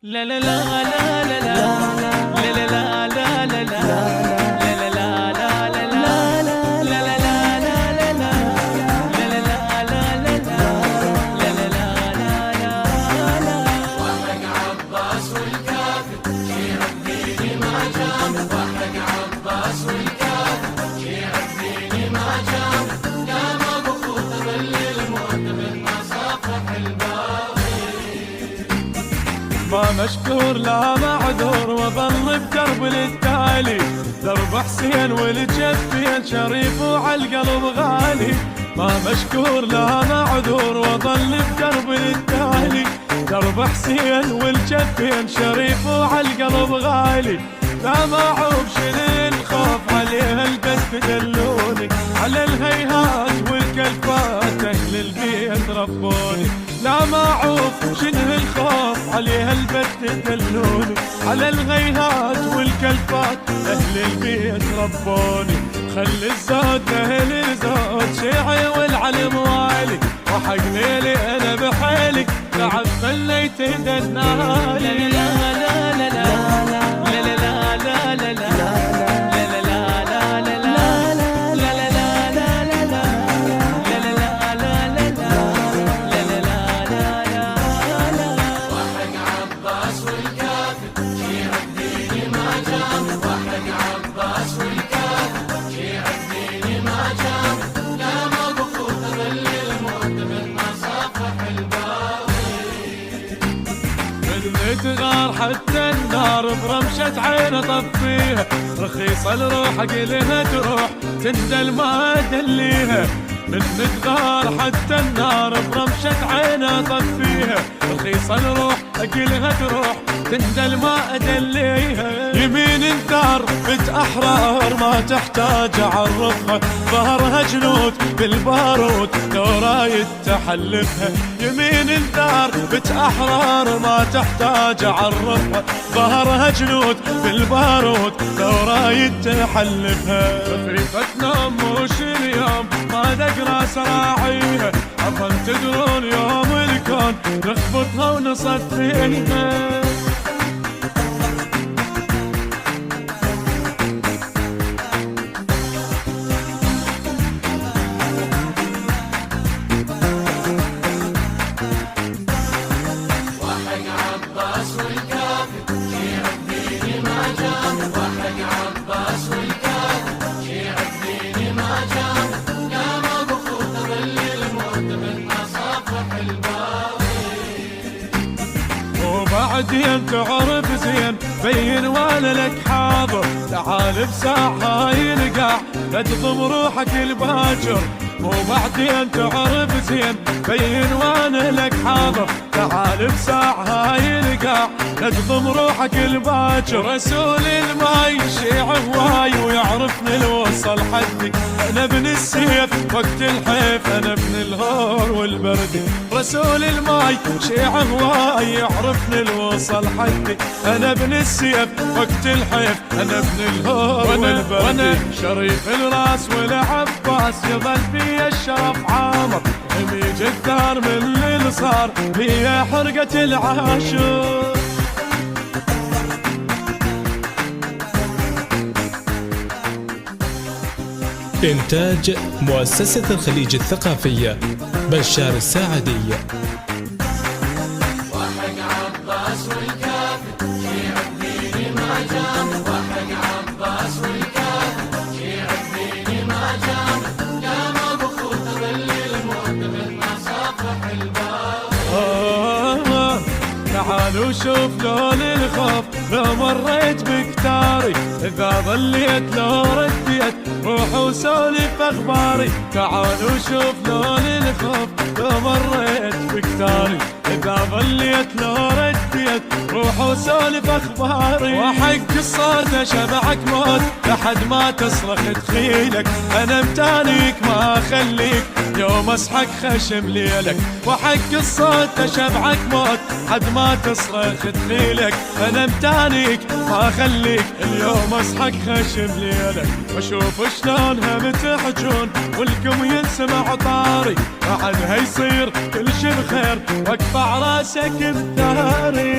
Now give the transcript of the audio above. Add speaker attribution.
Speaker 1: لا لا لا لا لا لا لا لا لا لا لا ما مشكور لا معذور وظل بدرب للتالي، درب حسين والجفين شريف وعالقلب غالي. ما مشكور لا معذور وظل بدرب للتالي، درب حسين والجفين شريف وعالقلب غالي. لا ما عوب شل الخوف عليها البس تدلوني، على الهيهات والكلفات اهل البيت ربوني. لا ما عوف شنه الخوف عليها البت تدلوني، على الغيهات والكلفات اهل البيت ربوني. خلي الزود اهل الزود شيعي والعلم والي، وحق ليلي انا بحالي تعب خليت يدنالي. لا لا لا لا لا لا لا لا لا تغار حتى النار برمشة عين طفيها، رخيصة الروح قلها تروح تندل ما دليها. من تغار حتى النار برمشة عين طفيها، رخيصة الروح قلها تروح تندل ما ادليها. يمين انثار بنت احرار ما تحتاج اعرفها، ظهرها جنود بالبارود لو رايد تحلفها. يمين انثار بنت احرار ما تحتاج اعرفها، ظهرها جنود بالبارود لو رايد تحلفها. خفيفتنا مش اليوم ما دقرا سراعيها، اظن تدرون يوم الكون نخبطها ونصفيها. بعدين تعرف زين بين وانا لك حاضر، تعال بساعة يلقع لا تضم روحك الباجر. مو بعدين تعرف زين بين وانا لك حاضر، تعال بساعة يلقع لا تضم روحك الباجر. رسول الماي شيع هواي ويعرفني لو وصل حدي، انا ابن السيف وقت الحيف انا ابن الهور والبرد. رسول الماي شيع هواي يعرفني لو وصل حدي، انا ابن السيف وقت الحيف انا ابن الهور والبرد. وانا شريف الراس والعباس يظل في الشرف عامر، اميج الثار من اللي صار هي حرقة العاشور.
Speaker 2: إنتاج مؤسسة الخليج الثقافية بشار الساعدي.
Speaker 3: وحق عباس والكافي شيع الدين ما جام، وحق عباس والكافي شيع الدين ما جام. قام ابو خوت ظل الموت من مصافح الباب.
Speaker 1: تعالوا شوف لون الخوف لو مريت بكتاري، إذا ظليت لو رديت روح وسولف أخباري. تعالوا شوف لون الخوف لو مريت بكتاري، إذا ظليت لو رديت روح وسولف أخباري. وحق الصوت شبعك موت لحد ما تصرخ تخيلك، أنا متانيك ما أخليك يوم أصحك خشم ليلك. وحق الصوت شبعك موت حد ما تصرخ تخيلك، أنا متانيك ما أخليك اليوم أصحك خشم ليلك. وأشوف شلونها بتحجون والكم ينسمع طاري، بعدها يصير كل شي بخير واقطع راسك بثاري.